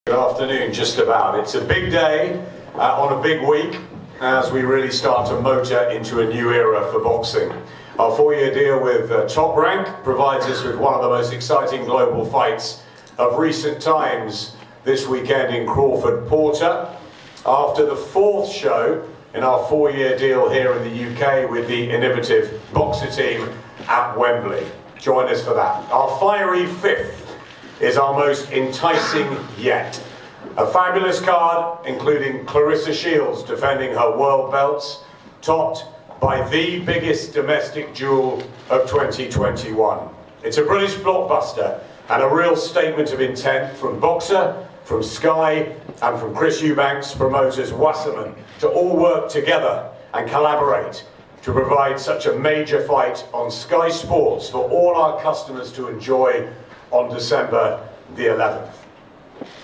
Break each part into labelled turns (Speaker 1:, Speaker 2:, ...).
Speaker 1: Good afternoon, just about. It's a big day on a big week as we really start to motor into a new era for boxing. Our 4-year deal with Top Rank provides us with one of the most exciting global fights of recent times this weekend in Crawford Porter. After the 4th show in our 4-year deal here in the UK with the innovative Boxer team at Wembley. Join us for that. Our fiery 5th is our most enticing yet. A fabulous card including Clarissa Shields defending her world belts, topped by the biggest domestic duel of 2021. It's a British blockbuster and a real statement of intent from Boxer, from Sky and from Chris Eubank's promoters Wasserman to all work together and collaborate to provide such a major fight on Sky Sports for all our customers to enjoy on December the 11th.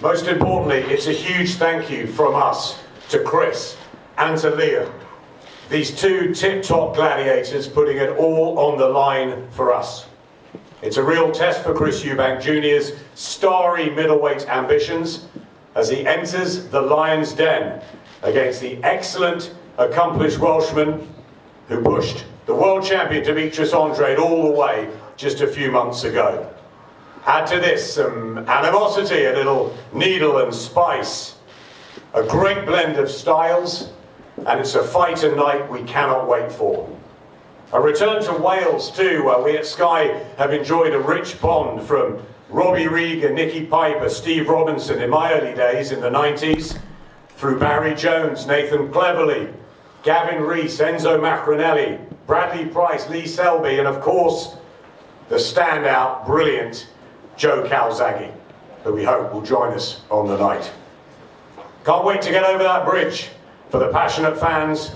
Speaker 1: Most importantly, it's a huge thank you from us to Chris and to Liam. These two tip-top gladiators putting it all on the line for us. It's a real test for Chris Eubank Jr.'s starry middleweight ambitions as he enters the Lion's Den against the excellent, accomplished Welshman who pushed the world champion Demetrius Andrade all the way just a few months ago. Add to this some animosity, a little needle and spice, a great blend of styles, and it's a fight and night we cannot wait for. A return to Wales too, where we at Sky have enjoyed a rich bond from Robbie Regan, Nicky Piper, Steve Robinson in my early days in the 90s, through Barry Jones, Nathan Cleverly, Gavin Rees, Enzo Macronelli, Bradley Price, Lee Selby, and of course, the standout, brilliant Joe Calzaghe, who we hope will join us on the night. Can't wait to get over that bridge for the passionate fans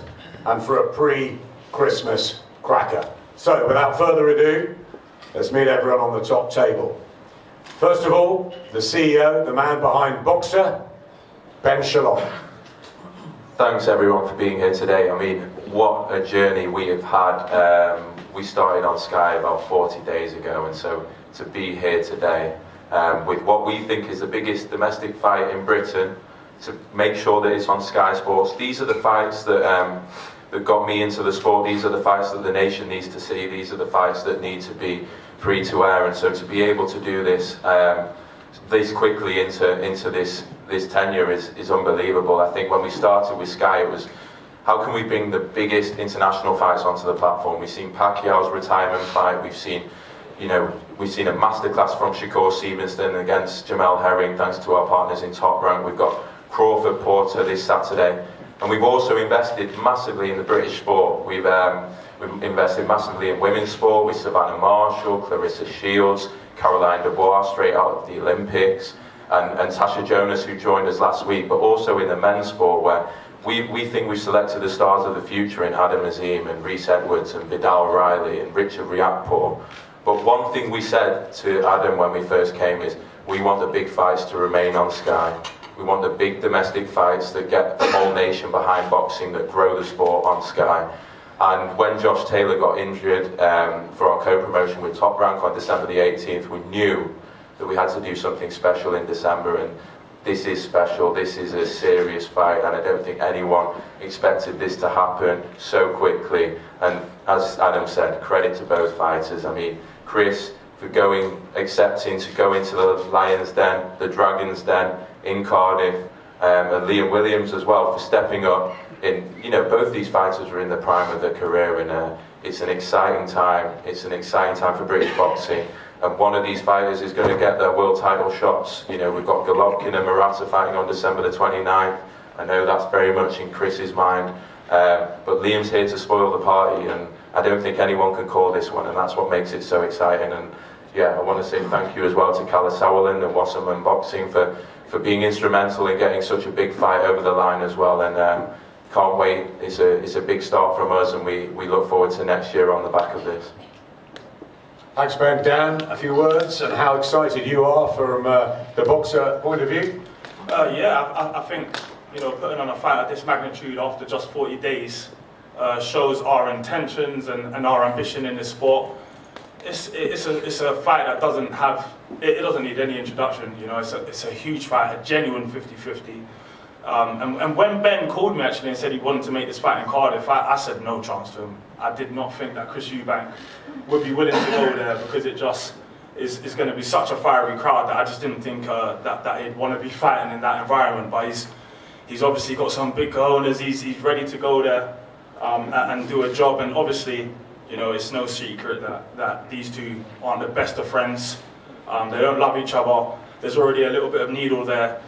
Speaker 1: and for a pre-Christmas cracker. So, without further ado, let's meet everyone on the top table. First of all, the CEO, the man behind Boxer, Ben Shalom.
Speaker 2: Thanks everyone for being here today. I mean, what a journey we have had. We started on Sky about 40 days ago, and so to be here today with what we think is the biggest domestic fight in Britain, to make sure that it's on Sky Sports. These are the fights that got me into the sport. These are the fights that the nation needs to see. These are the fights that need to be free to air, and so to be able to do this this quickly into this tenure is unbelievable. I think when we started with Sky, it was, how can we bring the biggest international fights onto the platform? We've seen Pacquiao's retirement fight. We've seen a masterclass from Shakur Stevenson against Jamel Herring, thanks to our partners in Top Rank. We've got Crawford Porter this Saturday, and we've also invested massively in the British sport. We've invested massively in women's sport with Savannah Marshall, Clarissa Shields, Caroline Dubois straight out of the Olympics, and Tasha Jonas, who joined us last week, but also in the men's sport, where we think we've selected the stars of the future in Adam Azim and Rhys Edwards and Vidal Riley and Richard Riakporhe. But one thing we said to Adam when we first came is, we want the big fights to remain on Sky. We want the big domestic fights that get the whole nation behind boxing, that grow the sport on Sky. And when Josh Taylor got injured for our co-promotion with Top Rank on December the 18th, we knew that we had to do something special in December, and this is special. This is a serious fight, and I don't think anyone expected this to happen so quickly. And as Adam said, credit to both fighters. I mean, Chris for accepting to go into the Lion's Den, the Dragon's Den in Cardiff, and Liam Williams as well for stepping up. Both these fighters are in the prime of their career, and it's an exciting time. It's an exciting time for British boxing. And one of these fighters is going to get their world title shots. We've got Golovkin and Murata fighting on December the 29th. I know that's very much in Chris's mind. But Liam's here to spoil the party, and I don't think anyone can call this one, and that's what makes it so exciting. And yeah, I want to say thank you as well to Kalle Sauerland and Wasserman Boxing for being instrumental in getting such a big fight over the line as well. And can't wait. It's a big start from us, and we look forward to next year on the back of this.
Speaker 1: Thanks, Ben. Dan, a few words and how excited you are from the Boxer point of view?
Speaker 3: I think putting on a fight of this magnitude after just 40 days shows our intentions and our ambition in this sport. it's a fight that doesn't have, it doesn't need any introduction. You know, it's a huge fight, a genuine 50-50. And when Ben called me actually and said he wanted to make this fight in Cardiff, I said no chance to him. I did not think that Chris Eubank would be willing to go there, because it just is going to be such a fiery crowd that I just didn't think that he'd want to be fighting in that environment. But he's obviously got some big cojones. He's ready to go there and do a job. And obviously, you know, it's no secret that these two aren't the best of friends. They don't love each other. There's already a little bit of needle there.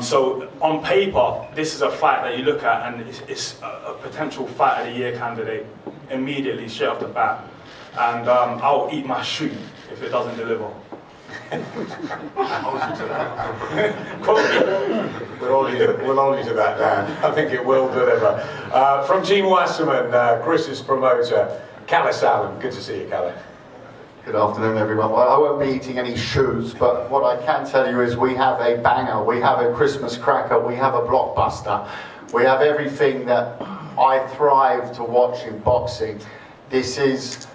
Speaker 3: So on paper, this is a fight that you look at and it's a potential fight of the year candidate immediately, straight off the bat. And I'll eat my shoe if it doesn't deliver.
Speaker 1: We'll hold you to that, Dan. I think it will deliver. From Team Wasserman, Chris's promoter, Kalle Salem. Good to see you, Kalle.
Speaker 4: Good afternoon, everyone. Well, I won't be eating any shoes, but what I can tell you is we have a banger, we have a Christmas cracker, we have a blockbuster. We have everything that I thrive to watch in boxing. This is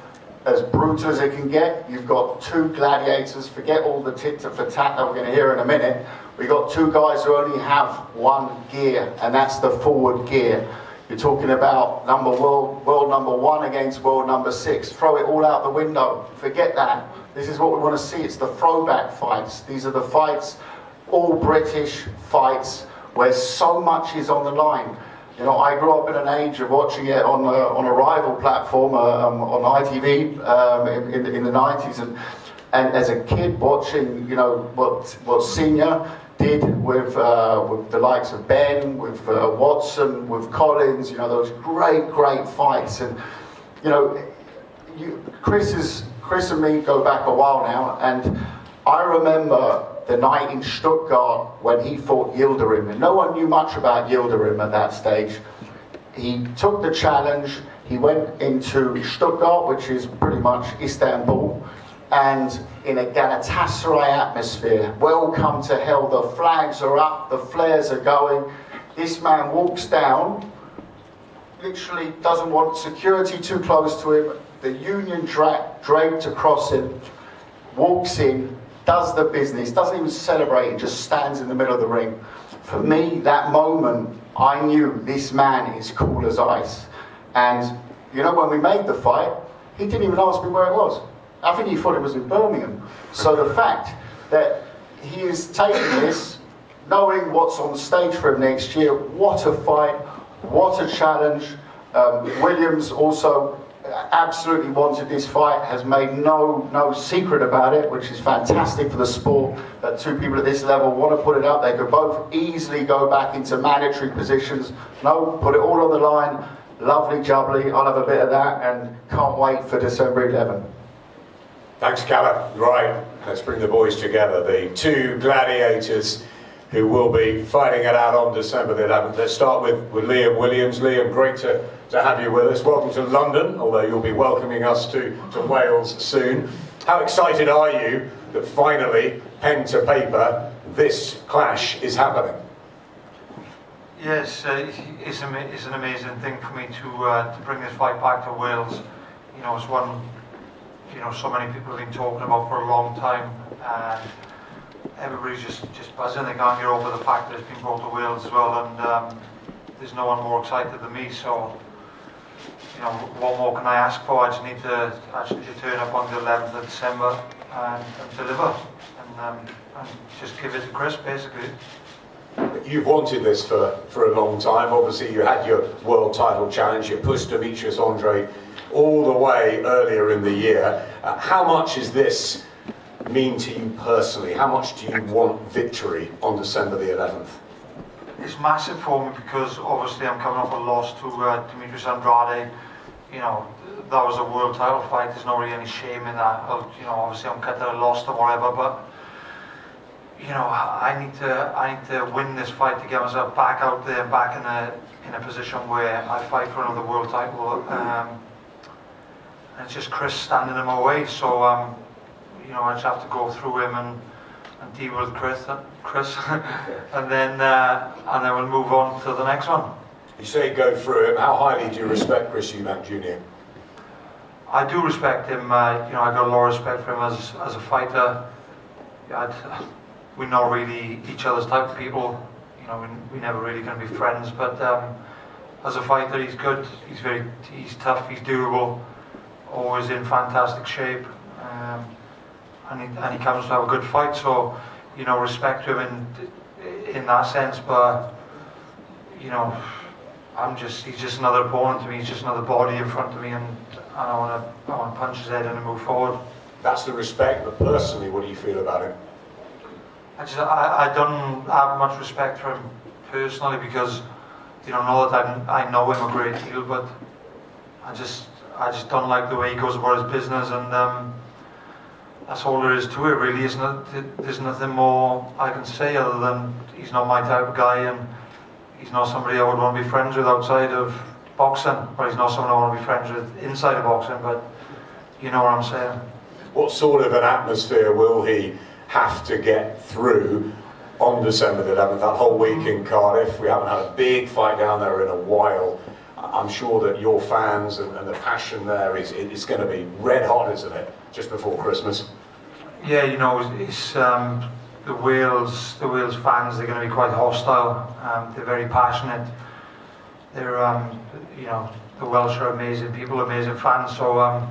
Speaker 4: as brutal as it can get. You've got two gladiators, forget all the tit-for-tat that we're going to hear in a minute. We've got two guys who only have one gear, and that's the forward gear. You're talking about world number 1 against world number 6. Throw it all out the window. Forget that. This is what we want to see. It's the throwback fights. These are the fights, all British fights, where so much is on the line. You know, I grew up in an age of watching it on a rival platform, on ITV in the 90s, and as a kid watching, you know, what Senior did with the likes of Ben, with Watson, with Collins, you know, those great fights. And you know, Chris and me go back a while now, and I remember the night in Stuttgart when he fought Yildirim, and no one knew much about Yildirim at that stage. He took the challenge, he went into Stuttgart, which is pretty much Istanbul, and in a Galatasaray atmosphere, welcome to hell, the flags are up, the flares are going. This man walks down, literally doesn't want security too close to him, the union draped across him, walks in, does the business, doesn't even celebrate, he just stands in the middle of the ring. For me, that moment, I knew this man is cool as ice. And you know, when we made the fight, he didn't even ask me where it was. I think he thought it was in Birmingham. So the fact that he is taking this, knowing what's on stage for him next year, what a fight, what a challenge. Williams also absolutely wanted this fight, has made no secret about it, which is fantastic for the sport, that two people at this level want to put it up. They could both easily go back into mandatory positions. No, put it all on the line. Lovely jubbly, I'll have a bit of that, and can't wait for December 11.
Speaker 1: Thanks, Kalle. Right, let's bring the boys together. The two gladiators who will be fighting it out on December the 11th. Let's start with Liam Williams. Liam, great to have you with us. Welcome to London, although you'll be welcoming us to Wales soon. How excited are you that finally, pen to paper, this clash is happening?
Speaker 5: Yes, it's an amazing thing for me to bring this fight back to Wales. You know, it's one, you know, so many people have been talking about for a long time, and everybody's just buzzing. They can't get over the fact that it's been brought to Wales as well, and there's no one more excited than me. So, you know, what more can I ask for? I just need to actually turn up on the 11th of December and deliver, and just give it to Chris, basically.
Speaker 1: You've wanted this for a long time. Obviously, you had your world title challenge, you pushed Demetrius Andre all the way earlier in the year. How much does this mean to you personally? How much do you want victory on December the 11th?
Speaker 5: It's massive for me because obviously I'm coming off a loss to Demetrius Andrade. You know, that was a world title fight. There's not really any shame in that. You know, obviously I'm cut out, lost or whatever, but you know, I need to win this fight to get myself back out there, back in a position where I fight for another world title. And it's just Chris standing in my way, so you know, I just have to go through him and deal with Chris, and then we'll move on to the next one.
Speaker 1: You say go through him. How highly do you respect Chris Eubank Jr.?
Speaker 5: I do respect him. I got a lot of respect for him as a fighter. We're not really each other's type of people. We never really going to be friends. But as a fighter, he's good. He's tough. He's durable. Always in fantastic shape. And he comes to have a good fight. So, respect to him in that sense. But he's just another opponent to me. He's just another body in front of me, and I want to punch his head in and move forward.
Speaker 1: That's the respect, but personally, what do you feel about him?
Speaker 5: I don't have much respect for him personally because, not that I know him a great deal, but I just don't like the way he goes about his business, and that's all there is to it, really, isn't it? There's nothing more I can say other than he's not my type of guy, and he's not somebody I would want to be friends with outside of boxing, but he's not someone I want to be friends with inside of boxing, but you know what I'm saying.
Speaker 1: What sort of an atmosphere will he have to get through on December the 11th, that whole week in Cardiff? We haven't had a big fight down there in a while. I'm sure that your fans and the passion there is going to be red hot, isn't it, just before Christmas?
Speaker 5: Yeah, it's the Wales fans, they're going to be quite hostile. They're very passionate. They're, the Welsh are amazing people, amazing fans, so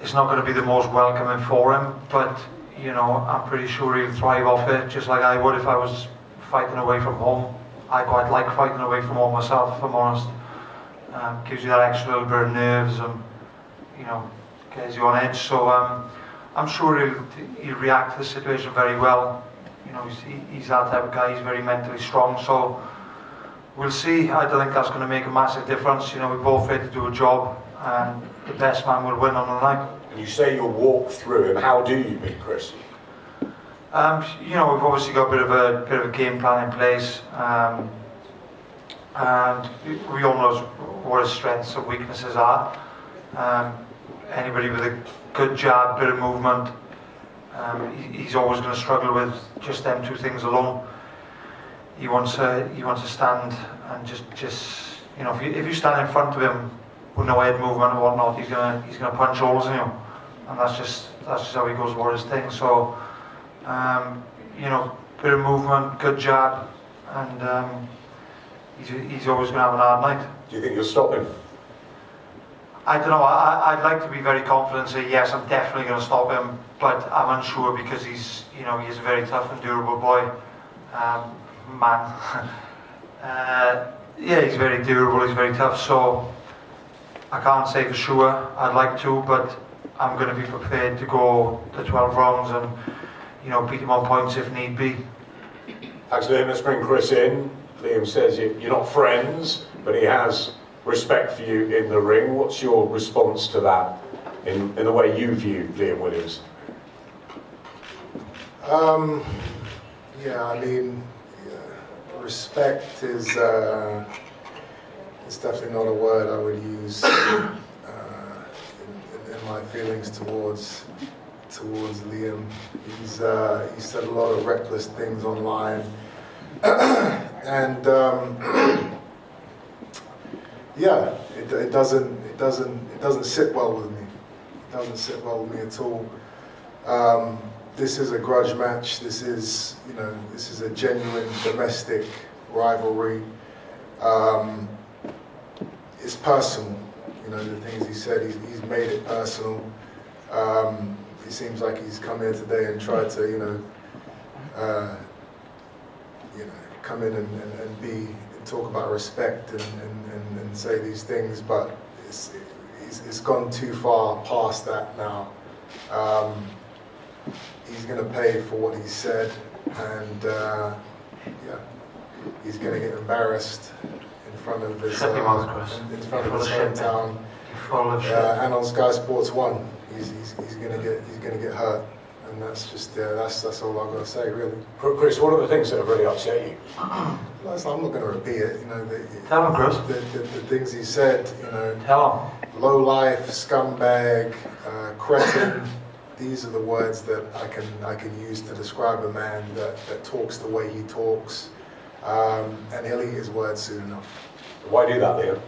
Speaker 5: it's not going to be the most welcoming for him, but I'm pretty sure he'll thrive off it, just like I would if I was fighting away from home. I quite like fighting away from home myself, if I'm honest. Gives you that extra little bit of nerves and, gets you on edge. So I'm sure he'll react to the situation very well. He's that type of guy, he's very mentally strong, so we'll see. I don't think that's going to make a massive difference. We're both here to do a job, and the best man will win on the night.
Speaker 1: And you say you'll walk through him. How do you beat Chris?
Speaker 5: We've obviously got a bit of a game plan in place, and we all know what his strengths and weaknesses are. Anybody with a good jab, bit of movement, he's always going to struggle with just them two things alone. He wants to stand and just if you stand in front of him with no head movement and whatnot, he's gonna punch holes in you, and that's just how he goes about his thing. So bit of movement, good jab, and he's always gonna have an hard night.
Speaker 1: Do you think you'll stop him?
Speaker 5: I don't know. I'd like to be very confident and say yes, I'm definitely going to stop him, but I'm unsure because he's a very tough and durable boy, man. He's very durable. He's very tough. So I can't say for sure. I'd like to, but I'm going to be prepared to go the 12 rounds and beat him on points if need be.
Speaker 1: Thanks, Liam. Let's bring Chris in. Liam says you're not friends, but he has respect for you in the ring. What's your response to that in the way you view Liam Williams?
Speaker 6: Respect is definitely not a word I would use in my feelings towards Liam. He's said a lot of reckless things online, and it doesn't sit well with me. It doesn't sit well with me at all. This is a grudge match. This is a genuine domestic rivalry. It's personal. The things he said, he's made it personal. It seems like he's come here today and tried to, come in and talk about respect and say these things, but it's gone too far past that now. He's going to pay for what he said, and he's going to get embarrassed in front of his hometown, and on Sky Sports 1. He's going to get hurt, and that's just that's all I've got to say, really.
Speaker 1: Chris, what are the things that have really upset you?
Speaker 6: I'm not going to repeat it.
Speaker 5: Tell him, Chris.
Speaker 6: The things he said.
Speaker 5: Tell him.
Speaker 6: Low life, scumbag, cretin. These are the words that I can use to describe a man that talks the way he talks, and he'll eat his words soon enough.
Speaker 1: Why do that, Liam?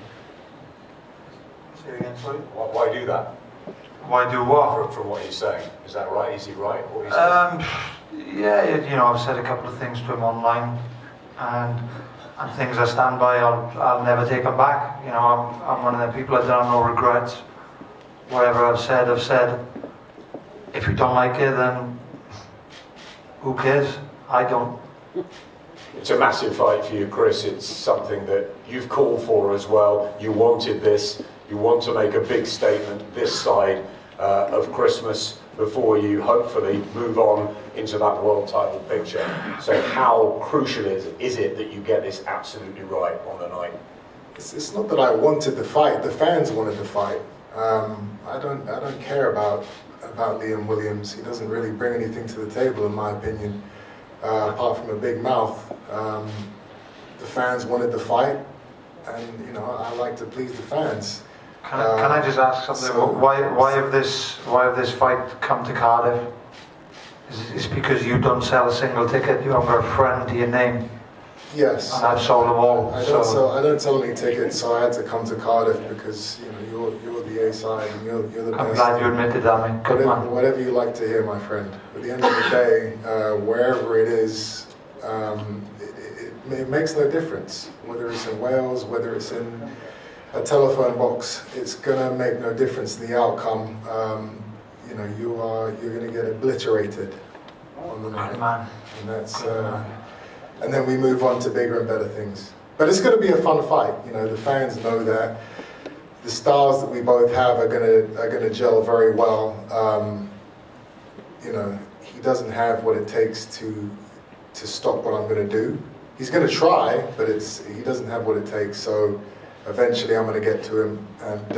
Speaker 5: Say again, sorry.
Speaker 1: Why do that?
Speaker 5: Why do what?
Speaker 1: From what he's saying? Is that right? Is he right? What he's saying?
Speaker 5: Yeah, you know, I've said a couple of things to him online, and things I stand by. I'll never take them back. You know, I'm one of them people. I don't have no regrets. Whatever I've said, I've said. If you don't like it, then who cares? I don't.
Speaker 1: It's a massive fight for you, Chris. It's something that you've called for as well. You wanted this. You want to make a big statement this side of Christmas before you hopefully move on into that world title picture. So how crucial is it that you get this absolutely right on the night?
Speaker 6: It's not that I wanted the fight. The fans wanted the fight. I don't care about Liam Williams. He doesn't really bring anything to the table, in my opinion, apart from a big mouth. The fans wanted the fight, and you know, I like to please the fans.
Speaker 5: Can I just ask something?
Speaker 6: So,
Speaker 5: why have this fight come to Cardiff? Is it because you don't sell a single ticket? You haven't got a friend to your name?
Speaker 6: Yes.
Speaker 5: And I've sold them all.
Speaker 6: I don't sell any tickets, so I had to come to Cardiff because you know you're the A side and you're the best.
Speaker 5: I'm glad you admitted that, mate. Good man.
Speaker 6: Whatever you like to hear, my friend. At the end of the day, wherever it is, it makes no difference. Whether it's in Wales, whether it's in a telephone box, it's gonna make no difference in the outcome. You know, you're gonna get obliterated on the night,
Speaker 5: Good man.
Speaker 6: and that's. And then we move on to bigger and better things. But it's going to be a fun fight. You know, the fans know that. The styles that we both have are gonna gel very well. You know, he doesn't have what it takes to stop what I'm going to do. He's going to try, but he doesn't have what it takes. So eventually, I'm going to get to him, and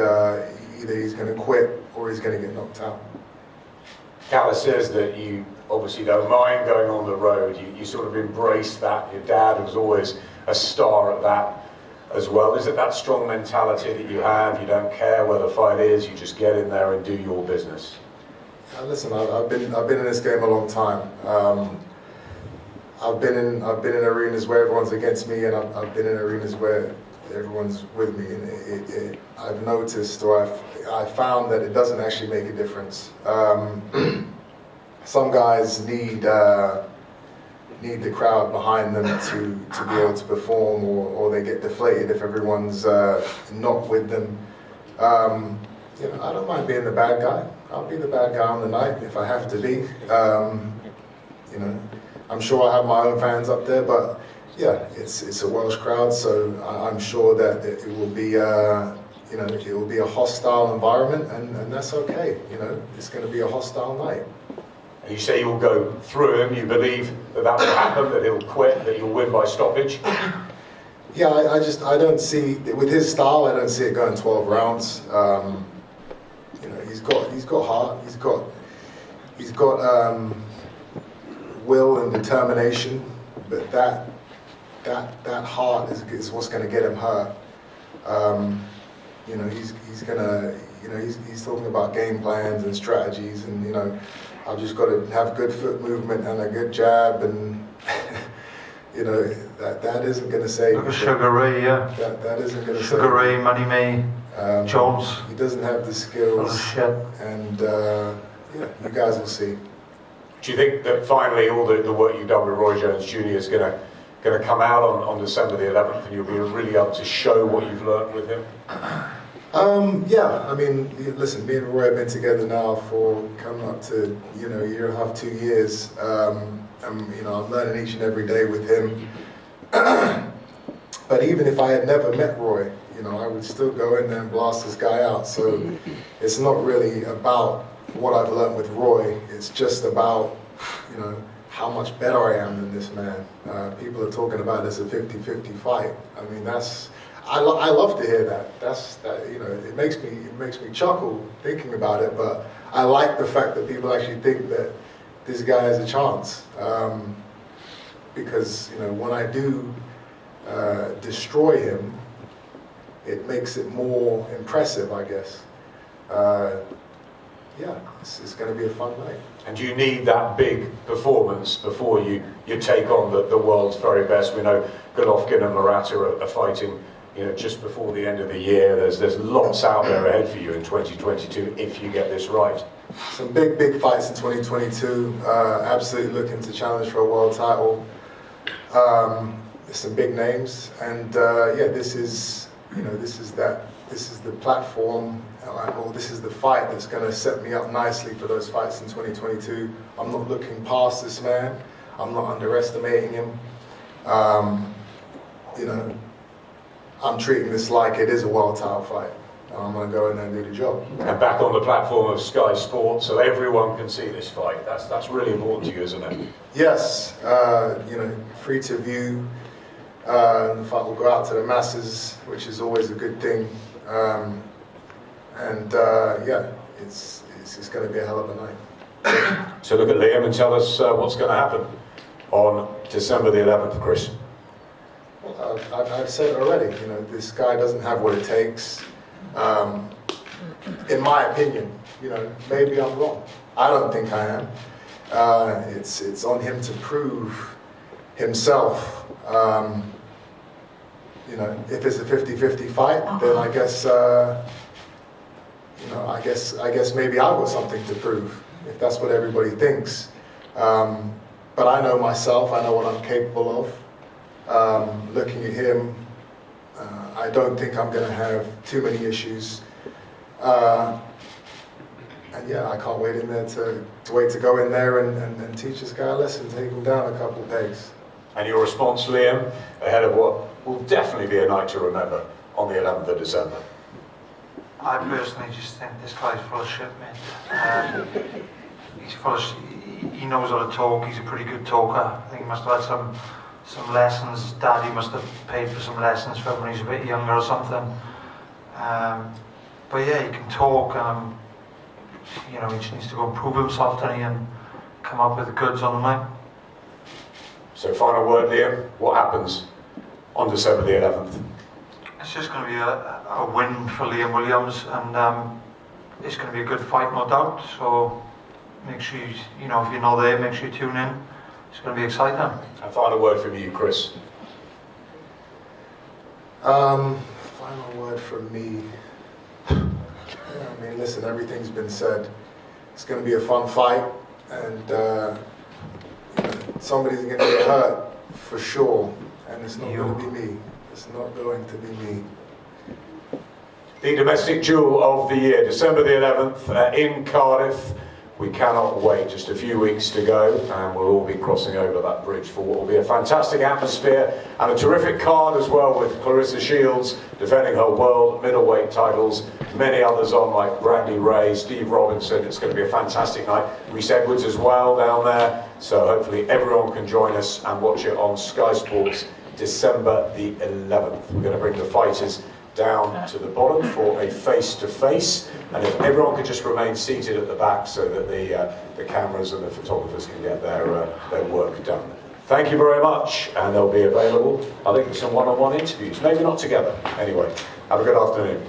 Speaker 6: either he's going to quit or he's going to get knocked out.
Speaker 1: Calla says that you obviously don't mind going on the road. You sort of embrace that. Your dad was always a star at that as well. Is it that strong mentality that you have? You don't care where the fight is. You just get in there and do your business.
Speaker 6: Listen, I've been in this game a long time. I've been in arenas where everyone's against me, and I've been in arenas where everyone's with me. And I've noticed, or I found that it doesn't actually make a difference. Some guys need the crowd behind them to be able to perform, or they get deflated if everyone's not with them. You know, I don't mind being the bad guy. I'll be the bad guy on the night if I have to be. You know, I'm sure I have my own fans up there, but yeah, it's a Welsh crowd, so I'm sure that it will be you know, it will be a hostile environment, and that's okay. You know, it's going to be a hostile night.
Speaker 1: And you say you'll go through him. You believe that will happen, that he'll quit, that you'll win by stoppage.
Speaker 6: Yeah, I don't see, with his style, I don't see it going 12 rounds. You know, he's got heart, he's got will and determination, but that heart is what's going to get him hurt. You know, he's gonna, you know, he's talking about game plans and strategies, and you know, I've just got to have good foot movement and a good jab, and you know, that isn't going to save.
Speaker 5: Look at Sugar Ray, yeah.
Speaker 6: That isn't going to save.
Speaker 5: Sugar Ray, Money May, Jones.
Speaker 6: He doesn't have the skills.
Speaker 5: Oh shit.
Speaker 6: And yeah, you guys will see.
Speaker 1: Do you think that finally all the work you've done with Roy Jones Jr. is going to come out on December the 11th, and you'll be really able to show what you've learned with him?
Speaker 6: Yeah, I mean, listen, me and Roy have been together now for coming up to, you know, a year and a half, 2 years. And, you know, I'm learning each and every day with him. But even if I had never met Roy, you know, I would still go in there and blast this guy out. So it's not really about what I've learned with Roy. It's just about, you know, how much better I am than this man. People are talking about this a 50-50 fight. I mean, I love to hear that. You know, it makes me chuckle thinking about it. But I like the fact that people actually think that this guy has a chance, because you know, when I do destroy him, it makes it more impressive, I guess. Yeah, it's going to be a fun night.
Speaker 1: And you need that big performance before you take on the world's very best. We know Golovkin and Murata are fighting just before the end of the year. There's lots out there ahead for you in 2022 if you get this right.
Speaker 6: Some big fights in 2022. Absolutely looking to challenge for a world title. There's some big names, and this is the platform, or this is the fight that's going to set me up nicely for those fights in 2022. I'm not looking past this man. I'm not underestimating him. I'm treating this like it is a world title fight. I'm going to go in there and do the job.
Speaker 1: And back on the platform of Sky Sports, so everyone can see this fight. That's really important to you, isn't it?
Speaker 6: Yes, free to view. The fight will go out to the masses, which is always a good thing. It's going to be a hell of a night.
Speaker 1: So look at Liam and tell us what's going to happen on December the 11th, Chris.
Speaker 6: Well, I've said it already. This guy doesn't have what it takes. In my opinion, maybe I'm wrong. I don't think I am. It's on him to prove himself. If it's a 50-50 fight, then I guess maybe I've got something to prove, if that's what everybody thinks. But I know myself, I know what I'm capable of. Looking at him, I don't think I'm going to have too many issues. I can't wait in there to go in there and teach this guy a lesson, take him down a couple pegs.
Speaker 1: And your response, Liam, ahead of what will definitely be a night to remember on the 11th of December?
Speaker 5: I personally just think this guy's full of shit, man. He's full of he knows how to talk. He's a pretty good talker. I think he must have had some lessons. Daddy must have paid for some lessons for him when he was a bit younger or something. But yeah, he can talk. He just needs to go and prove himself, doesn't he, and come up with the goods on the night.
Speaker 1: So final word, Liam, what happens on December the 11th?
Speaker 5: It's just going to be a win for Liam Williams, and it's going to be a good fight, no doubt. So make sure if you're not there, make sure you tune in. It's going to be exciting.
Speaker 1: A final word from you, Chris.
Speaker 6: Final word from me. Listen, everything's been said. It's going to be a fun fight, and somebody's going to get hurt for sure, and it's not going to be me. It's not going to be me.
Speaker 1: The domestic jewel of the year, December the 11th in Cardiff. We cannot wait, just a few weeks to go, and we'll all be crossing over that bridge for what will be a fantastic atmosphere and a terrific card as well, with Clarissa Shields defending her world middleweight titles, many others on like Brandy Ray, Steve Robinson. It's going to be a fantastic night. Reese Edwards as well down there, so hopefully everyone can join us and watch it on Sky Sports December the 11th. We're going to bring the fighters down to the bottom for a face-to-face, and if everyone could just remain seated at the back so that the cameras and the photographers can get their work done. Thank you very much, and they'll be available, I think, for some one-on-one interviews, maybe not together. Anyway, have a good afternoon.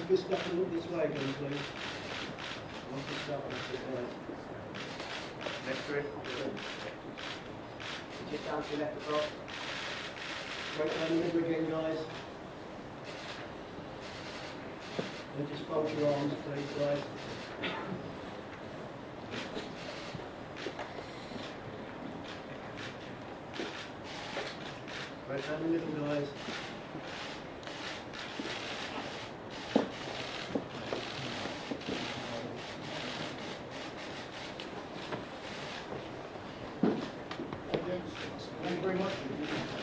Speaker 7: This way again, please. Next to it. Just down to your left across. Right down the middle again, guys. And just fold your arms, please, guys. Right down the middle, guys. Thank you very much.